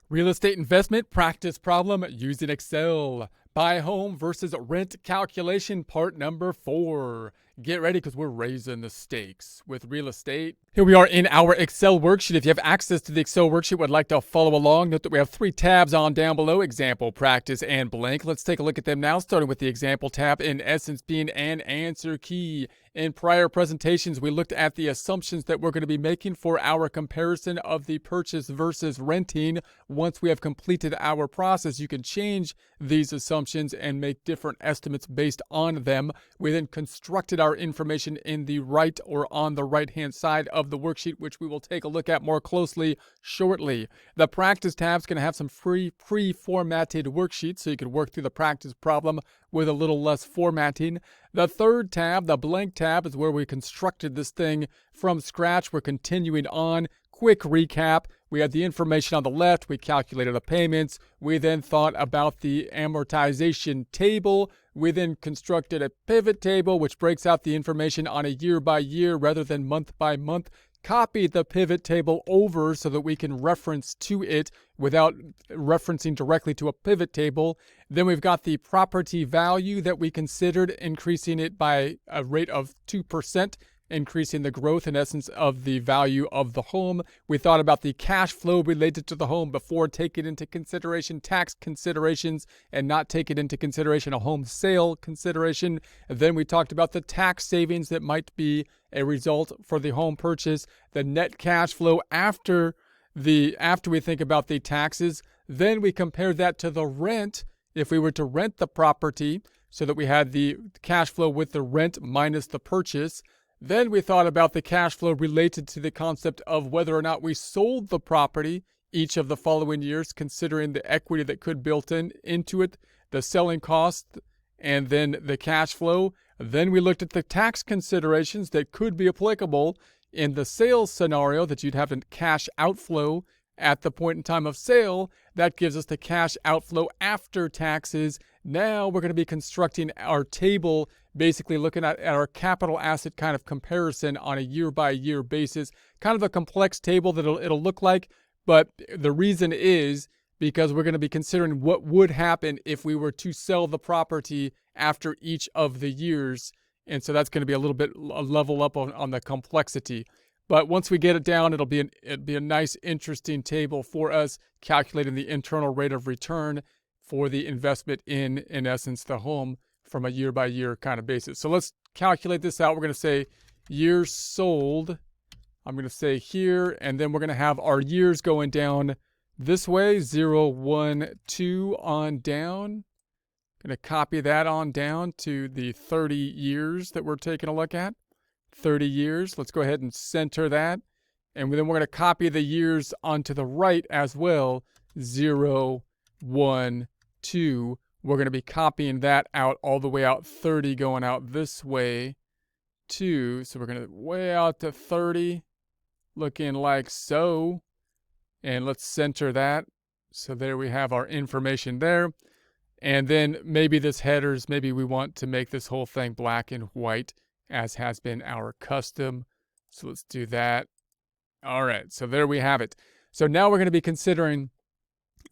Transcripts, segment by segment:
Real estate investment practice problem using Excel. Buy home versus rent calculation part number 4. Get ready because we're raising the stakes with real estate. Here we are in our Excel worksheet. If you have access to the Excel worksheet, would like to follow along, note that we have 3 tabs on down below: example, practice, and blank. Let's take a look at them now, starting with the example tab, in essence being an answer key. In prior presentations, we looked at the assumptions that we're going to be making for our comparison of the purchase versus renting. Once we have completed our process, you can change these assumptions and make different estimates based on them. We then constructed our information in the right or on the right-hand side of the worksheet, which we will take a look at more closely shortly. The practice tab is going to have some free pre-formatted worksheets, so you can work through the practice problem with a little less formatting. The third tab, the blank tab, is where we constructed this thing from scratch. We're continuing on. Quick recap. We had the information on the left. We calculated the payments. We then thought about the amortization table. We then constructed a pivot table, which breaks out the information on a year by year rather than month by month. Copied the pivot table over so that we can reference to it without referencing directly to a pivot table. Then we've got the property value that we considered, increasing it by a rate of 2%, increasing the growth in essence of the value of the home. We thought about the cash flow related to the home before taking into consideration tax considerations and not taking into consideration a home sale consideration. And then we talked about the tax savings that might be a result for the home purchase, the net cash flow after we think about the taxes. Then we compared that to the rent if we were to rent the property, so that we had the cash flow with the rent minus the purchase. Then we thought about the cash flow related to the concept of whether or not we sold the property each of the following years, considering the equity that could built into it, the selling cost, and then the cash flow. Then we looked at the tax considerations that could be applicable in the sales scenario, that you'd have a cash outflow at the point in time of sale. That gives us the cash outflow after taxes. Now we're going to be constructing our table, basically looking at our capital asset kind of comparison on a year-by-year basis. Kind of a complex table that it'll look like, but the reason is because we're going to be considering what would happen if we were to sell the property after each of the years. And so that's going to be a little bit a level up on the complexity. But once we get it down, it'll be a nice, interesting table for us, calculating the internal rate of return for the investment in essence, the home from a year-by-year kind of basis. So let's calculate this out. We're going to say years sold. I'm going to say here, and then we're going to have our years going down this way, 0, 1, 2 on down. Going to copy that on down to the 30 years that we're taking a look at. 30 years. Let's go ahead and center that. And then we're going to copy the years onto the right as well. 0, 1, 2. We're going to be copying that out all the way out 30, going out this way too. So we're going to way out to 30, looking like so. And let's center that. So there we have our information there. And then maybe this headers, maybe we want to make this whole thing black and white, as has been our custom. So let's do that. All right, so there we have it. So now we're going to be considering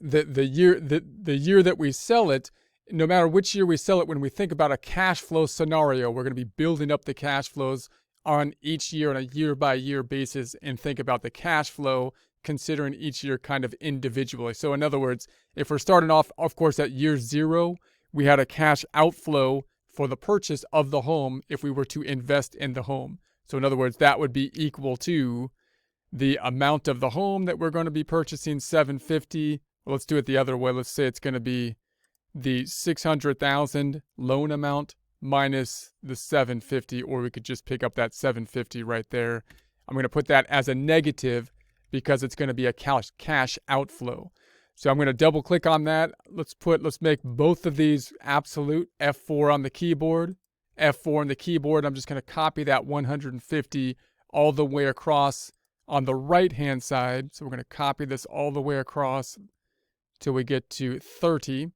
the year that we sell it. No matter which year we sell it, when we think about a cash flow scenario, we're going to be building up the cash flows on each year on a year-by-year basis, and think about the cash flow considering each year kind of individually. So in other words, if we're starting off, of course, at year 0, we had a cash outflow for the purchase of the home if we were to invest in the home. So in other words, that would be equal to the amount of the home that we're going to be purchasing, $750. Well, let's do it the other way. Let's say it's going to be the $600,000 loan amount minus the $750, or we could just pick up that $750 right there. I'm going to put that as a negative because it's going to be a cash outflow. So I'm going to double click on that. Let's make both of these absolute. F4 on the keyboard, F4 on the keyboard. I'm just going to copy that 150 all the way across on the right hand side. So we're going to copy this all the way across till we get to 30.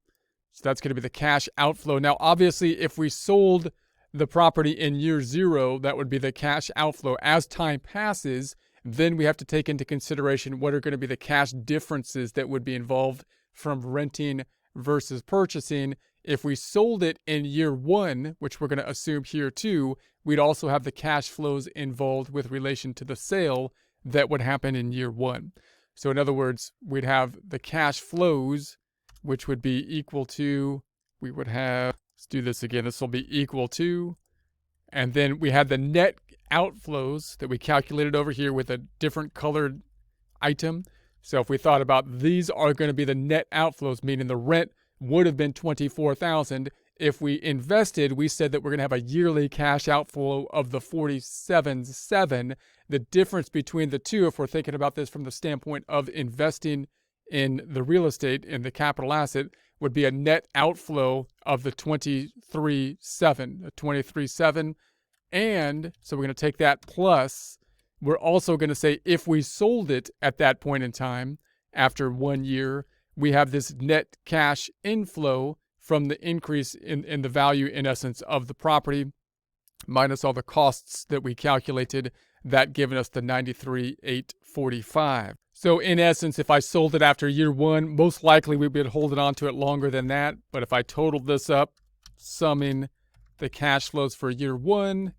So that's going to be the cash outflow. Now, obviously, if we sold the property in year 0, that would be the cash outflow. As time passes, Then we have to take into consideration what are going to be the cash differences that would be involved from renting versus purchasing. If we sold it in year 1, which we're going to assume here too, we'd also have the cash flows involved with relation to the sale that would happen in year 1. So in other words, we'd have the cash flows, which would be equal to, we would have, let's do this again, this will be equal to, and then we had the net outflows that we calculated over here with a different colored item. So if we thought about these are going to be the net outflows, meaning the rent would have been $24,000. If we invested, we said that we're going to have a yearly cash outflow of the $47,700. The difference between the two, if we're thinking about this from the standpoint of investing in the real estate, in the capital asset, would be a net outflow of the $23,700. And so we're going to take that plus, we're also going to say if we sold it at that point in time, after 1 year, we have this net cash inflow from the increase in the value, in essence, of the property, minus all the costs that we calculated, that giving us the $93,845. So in essence, if I sold it after year 1, most likely we'd be holding on to it longer than that. But if I totaled this up, summing the cash flows for year 1,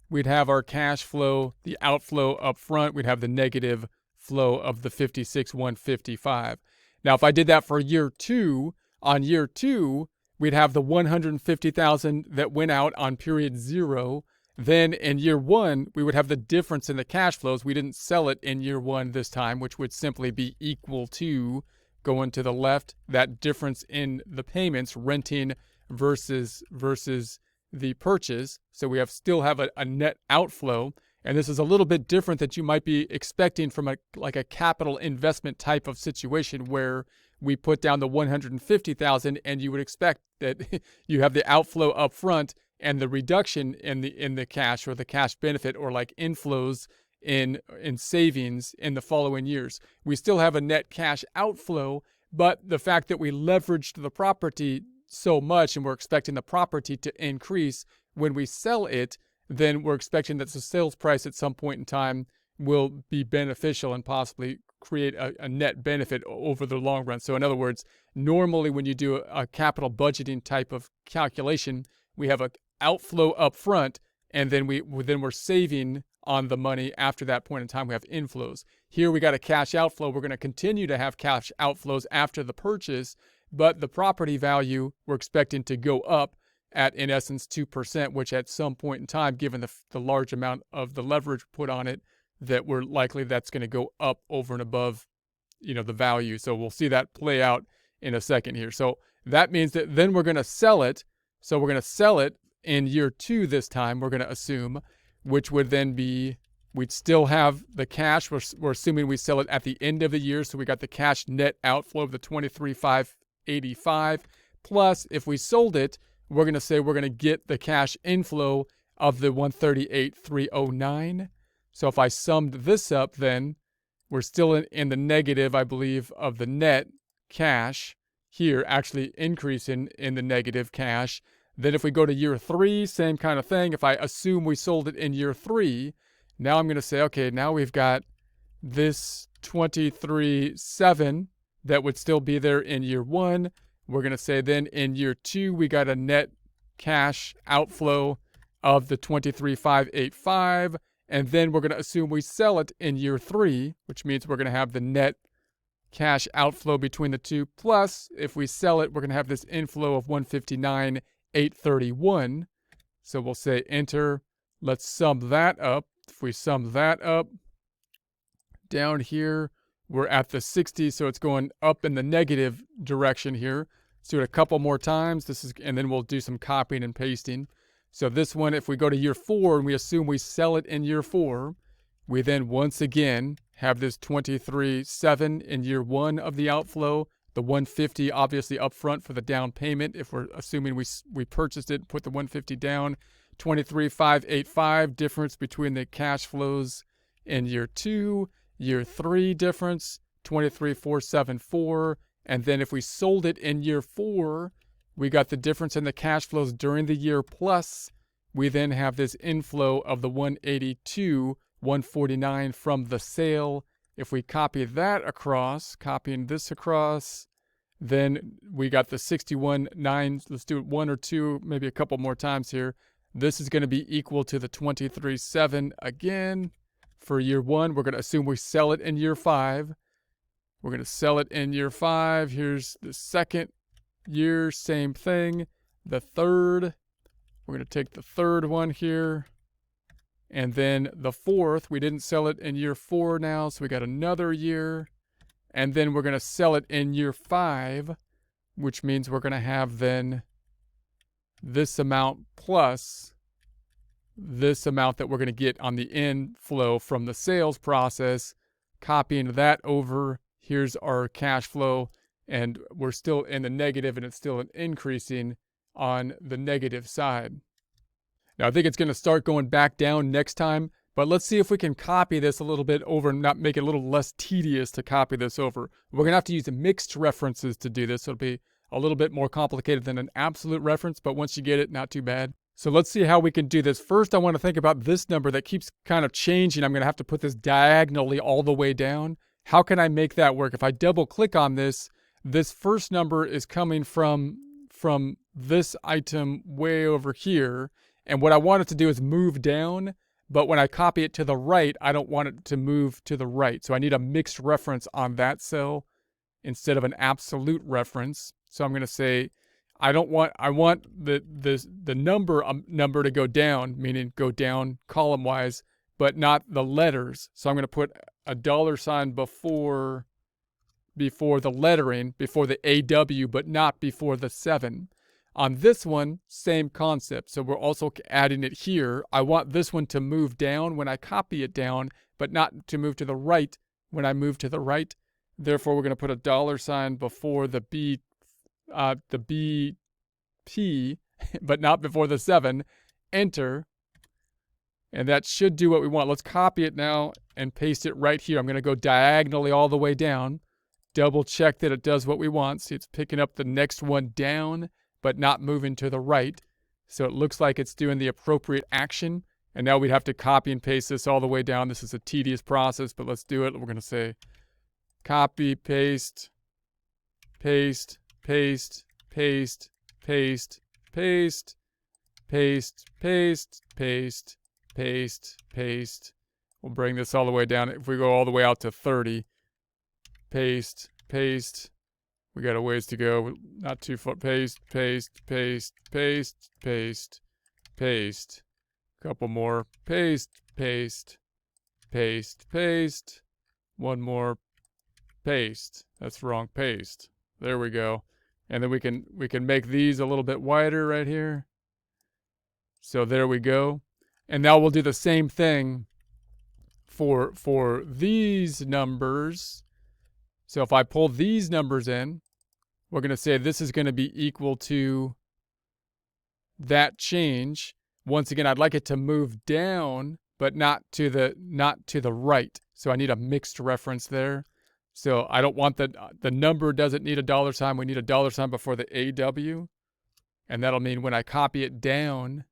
we'd have our cash flow, the outflow up front, we'd have the negative flow of the $56,155. Now, if I did that for year 2, on year 2, we'd have the $150,000 that went out on period 0. Then in year 1, we would have the difference in the cash flows. We didn't sell it in year 1 this time, which would simply be equal to, going to the left, that difference in the payments, renting versus the purchase. So we still have a net outflow. And this is a little bit different that you might be expecting from a capital investment type of situation where we put down the $150,000 and you would expect that you have the outflow up front and the reduction in the cash, or the cash benefit, or like inflows in savings in the following years. We still have a net cash outflow, but the fact that we leveraged the property so much and we're expecting the property to increase when we sell it, then we're expecting that the sales price at some point in time will be beneficial and possibly create a net benefit over the long run. So in other words, normally when you do a capital budgeting type of calculation, we have an outflow up front, and then we're saving on the money after that point in time. We have inflows. Here we got a cash outflow. We're going to continue to have cash outflows after the purchase, but the property value we're expecting to go up at, in essence, 2%, which at some point in time, given the large amount of the leverage put on it, that we're likely that's going to go up over and above, the value. So we'll see that play out in a second here. So that means that then we're going to sell it. So we're going to sell it in year 2 this time, we're going to assume, which would then be, we'd still have the cash. We're assuming we sell it at the end of the year. So we got the cash net outflow of the $23,585. Plus, if we sold it, we're going to say we're going to get the cash inflow of the $138,309. So if I summed this up, then we're still in the negative, I believe, of the net cash here, actually increasing in the negative cash. Then if we go to year 3, same kind of thing. If I assume we sold it in year 3, now I'm going to say, okay, now we've got this $23,700 that would still be there in year 1. We're going to say then in year 2, we got a net cash outflow of the $23,585. And then we're going to assume we sell it in year 3, which means we're going to have the net cash outflow between the two. Plus, if we sell it, we're going to have this inflow of $159,831. So we'll say enter. Let's sum that up. If we sum that up, down here, we're at the 60, so it's going up in the negative direction here. Let's do it a couple more times. And then we'll do some copying and pasting. So this one, if we go to year 4 and we assume we sell it in year 4, we then once again have this $23,700 in year 1 of the outflow, the $150 obviously up front for the down payment. If we're assuming we purchased it, put the $150 down, $23,585 difference between the cash flows in year 2, year 3 difference, $23,474, and then if we sold it in year 4, we got the difference in the cash flows during the year, plus we then have this inflow of the $182, 149 from the sale. If we copy that across, copying this across, then we got the 61.9. Let's do it one or two, maybe a couple more times here. This is going to be equal to the 23.7 again for year 1. We're going to assume we sell it in year 5. We're going to sell it in year 5. Here's the second year, same thing. The third, we're going to take the third one here. And then the fourth, we didn't sell it in year 4 now, so we got another year. And then we're going to sell it in year 5, which means we're going to have then this amount plus this amount that we're going to get on the inflow from the sales process. Copying that over, here's our cash flow, and we're still in the negative, and it's still increasing on the negative side. Now, I think it's going to start going back down next time, but let's see if we can copy this a little bit over and not make it a little less tedious to copy this over. We're going to have to use mixed references to do this. It'll be a little bit more complicated than an absolute reference, but once you get it, not too bad. So let's see how we can do this. First, I want to think about this number that keeps kind of changing. I'm going to have to put this diagonally all the way down. How can I make that work? If I double click on this, this first number is coming from this item way over here. And what I want it to do is move down, but when I copy it to the right, I don't want it to move to the right. So I need a mixed reference on that cell instead of an absolute reference. So I'm going to say, I want the number to go down, meaning go down column-wise, but not the letters. So I'm going to put a $sign before the lettering, before the AW, but not before the 7. On this one, same concept. So we're also adding it here. I want this one to move down when I copy it down, but not to move to the right when I move to the right. Therefore, we're going to put a $sign before the BP, but not before the 7. Enter. And that should do what we want. Let's copy it now and paste it right here. I'm going to go diagonally all the way down. Double check that it does what we want. See, it's picking up the next one down, but not moving to the right. So it looks like it's doing the appropriate action. And now we'd have to copy and paste this all the way down. This is a tedious process, but let's do it. We're going to say copy, paste, paste, paste, paste, paste, paste, paste, paste, paste, paste, paste. We'll bring this all the way down. If we go all the way out to 30, paste, paste. We got a ways to go, not too far. Paste, paste, paste, paste, paste, paste. Couple more. Paste, paste, paste, paste. One more. Paste. That's wrong. Paste. There we go. And then we can make these a little bit wider right here. So there we go. And now we'll do the same thing for these numbers. So if I pull these numbers in, we're going to say this is going to be equal to that change. Once again, I'd like it to move down, but not to the right. So I need a mixed reference there. So I don't want the number doesn't need a $sign. We need a $sign before the AW. And that'll mean when I copy it down,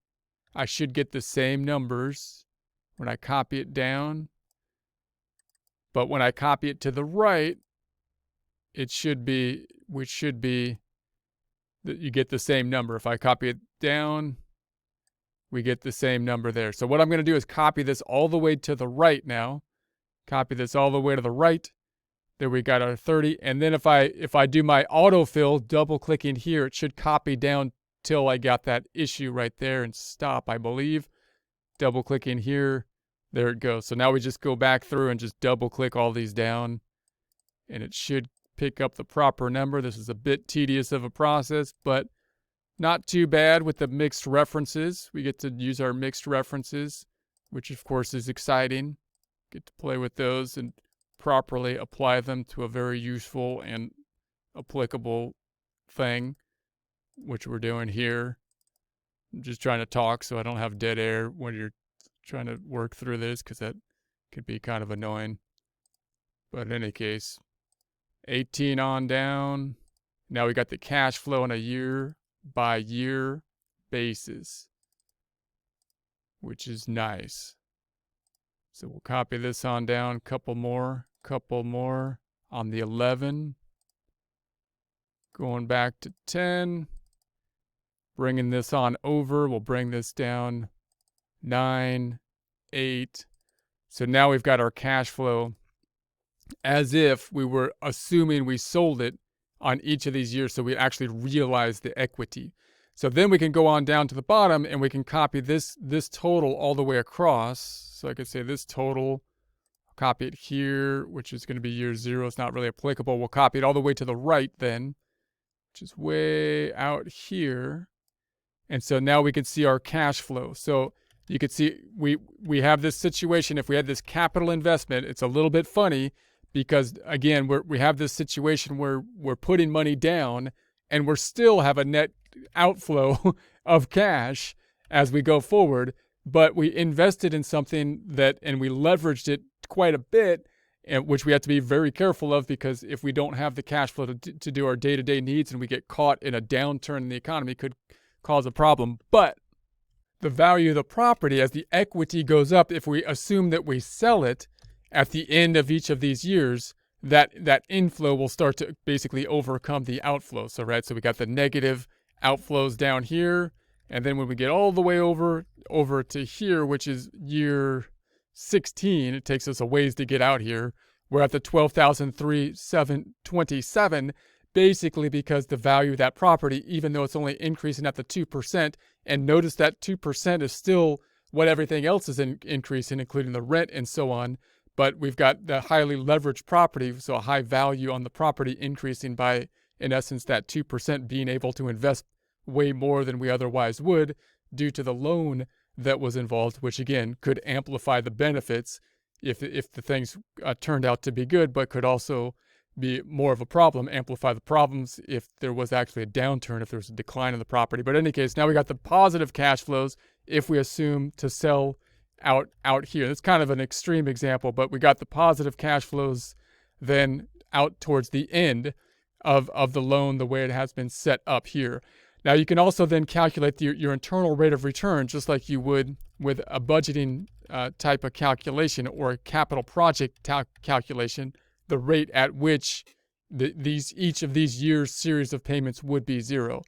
I should get the same numbers when I copy it down. But when I copy it to the right, you get the same number. If I copy it down, we get the same number there. So what I'm going to do is copy this all the way to the right now. Copy this all the way to the right. There we got our 30. And then if I do my autofill, double clicking here, it should copy down till I got that issue right there and stop, I believe. Double clicking here. There it goes. So now we just go back through and just double click all these down. And it should pick up the proper number. This is a bit tedious of a process, but not too bad with the mixed references. We get to use our mixed references, which of course is exciting. Get to play with those and properly apply them to a very useful and applicable thing, which we're doing here. I'm just trying to talk so I don't have dead air when you're trying to work through this, because that could be kind of annoying. But in any case, 18 on down. Now we got the cash flow on a year by year basis, which is nice. So we'll copy this on down, couple more on the 11. Going back to 10. Bringing this on over, we'll bring this down 9, 8. So now we've got our cash flow as if we were assuming we sold it on each of these years, so we actually realize the equity. So then we can go on down to the bottom and we can copy this total all the way across. So I could say this total, copy it here, which is going to be year 0. It's not really applicable. We'll copy it all the way to the right then, which is way out here. And so now we can see our cash flow. So you can see we have this situation. If we had this capital investment, it's a little bit funny because, again, we have this situation where we're putting money down and we still have a net outflow of cash as we go forward. But we invested in something and we leveraged it quite a bit, which we have to be very careful of, because if we don't have the cash flow to do our day-to-day needs and we get caught in a downturn in the economy, could cause a problem. But the value of the property, as the equity goes up, if we assume that we sell it at the end of each of these years, that inflow will start to basically overcome the outflow. So we got the negative outflows down here, and then when we get all the way over to here, which is year 16, it takes us a ways to get out here. We're at the 12,327, basically because the value of that property, even though it's only increasing at the 2%, and notice that 2% is still what everything else is increasing, including the rent and so on. But we've got the highly leveraged property, so a high value on the property increasing by, in essence, that 2%, being able to invest way more than we otherwise would due to the loan that was involved, which again could amplify the benefits if the things turned out to be good, but could also be more of a problem, amplify the problems if there was actually a downturn, if there was a decline in the property. But in any case, now we got the positive cash flows if we assume to sell out here. That's kind of an extreme example, but we got the positive cash flows then out towards the end of the loan, the way it has been set up here. Now you can also then calculate your internal rate of return, just like you would with a budgeting type of calculation or a capital project calculation, the rate at which each of these years' series of payments would be 0.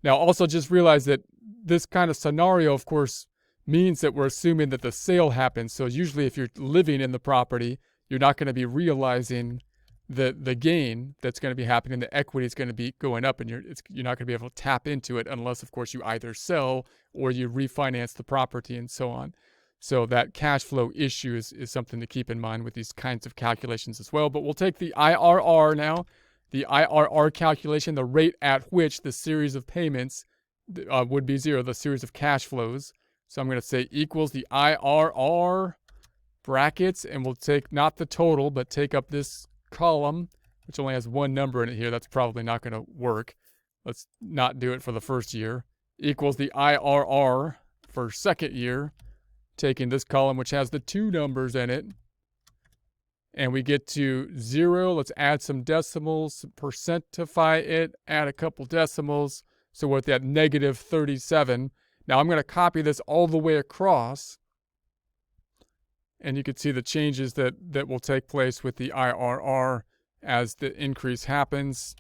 Now also just realize that this kind of scenario, of course, means that we're assuming that the sale happens. So usually if you're living in the property, you're not going to be realizing the gain that's going to be happening. The equity is going to be going up, and you're not going to be able to tap into it unless, of course, you either sell or you refinance the property and so on. So that cash flow issue is something to keep in mind with these kinds of calculations as well. But we'll take the IRR now, the IRR calculation, the rate at which the series of payments would be 0, the series of cash flows. So I'm going to say equals the IRR brackets, and we'll take not the total, but take up this column, which only has one number in it here. That's probably not going to work. Let's not do it for the first year. Equals the IRR for second year, taking this column, which has the 2 numbers in it, and we get to 0. Let's add some decimals, percentify it, add a couple decimals. So we're at that negative 37. Now I'm going to copy this all the way across, and you can see the changes that will take place with the IRR as the increase happens.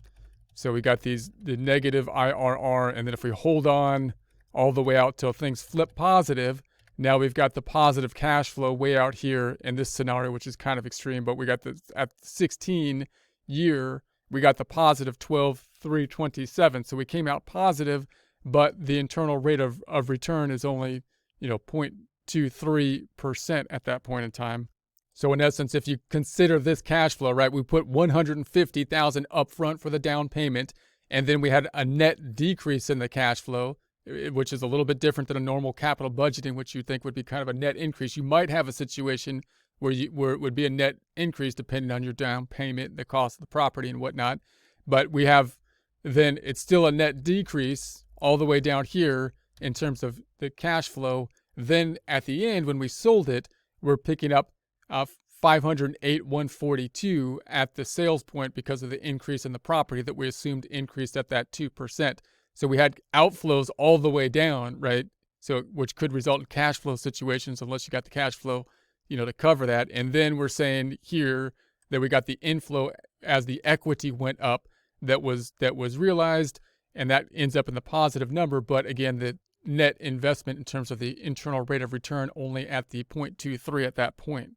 So we got the negative IRR, and then if we hold on all the way out till things flip positive, now we've got the positive cash flow way out here in this scenario, which is kind of extreme, but we got at 16 year, we got the positive 12,327. So we came out positive, but the internal rate of return is only, 0.23% at that point in time. So in essence, if you consider this cash flow, right, we put $150,000 up front for the down payment, and then we had a net decrease in the cash flow, which is a little bit different than a normal capital budgeting, which you think would be kind of a net increase. You might have a situation where it would be a net increase depending on your down payment, the cost of the property and whatnot. But we have then it's still a net decrease all the way down here in terms of the cash flow. Then at the end, when we sold it, we're picking up $508,142 at the sales point because of the increase in the property that we assumed increased at that 2%. So we had outflows all the way down, right? So which could result in cash flow situations unless you got the cash flow to cover that. And then we're saying here that we got the inflow as the equity went up that was realized, and that ends up in the positive number. But again, the net investment in terms of the internal rate of return only at the 0.23 at that point,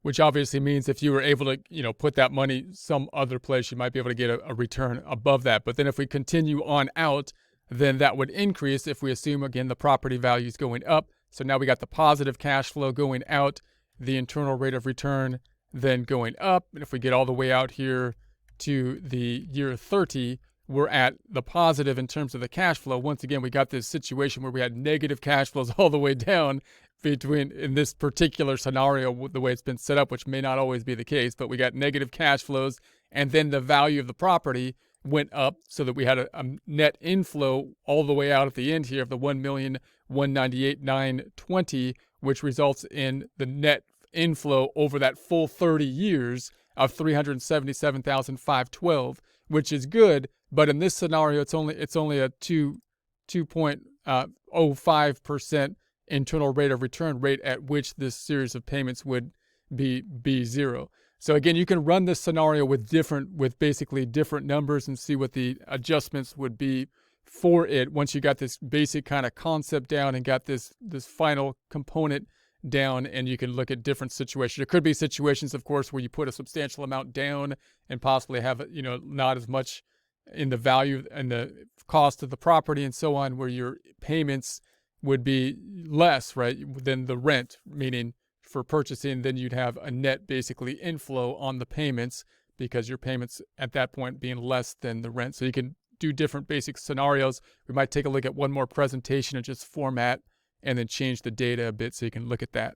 which obviously means if you were able to, put that money some other place, you might be able to get a return above that. But then if we continue on out, then that would increase if we assume, again, the property value is going up. So now we got the positive cash flow going out, the internal rate of return then going up. And if we get all the way out here to the year 30, we're at the positive in terms of the cash flow. Once again, we got this situation where we had negative cash flows all the way down in this particular scenario, the way it's been set up, which may not always be the case, but we got negative cash flows, and then the value of the property went up so that we had a net inflow all the way out at the end here of the $1,198,920, which results in the net inflow over that full 30 years of $377,512, which is good. But in this scenario, it's only a 2.05% internal rate of return rate at which this series of payments would be zero. So again, you can run this scenario with basically different numbers and see what the adjustments would be for it once you got this basic kind of concept down and got this final component down, and you can look at different situations. There could be situations, of course, where you put a substantial amount down and possibly have not as much in the value and the cost of the property and so on, where your payments would be less, right, than the rent, meaning for purchasing, then you'd have a net basically inflow on the payments because your payments at that point being less than the rent. So you can do different basic scenarios. We might take a look at one more presentation and just format and then change the data a bit so you can look at that.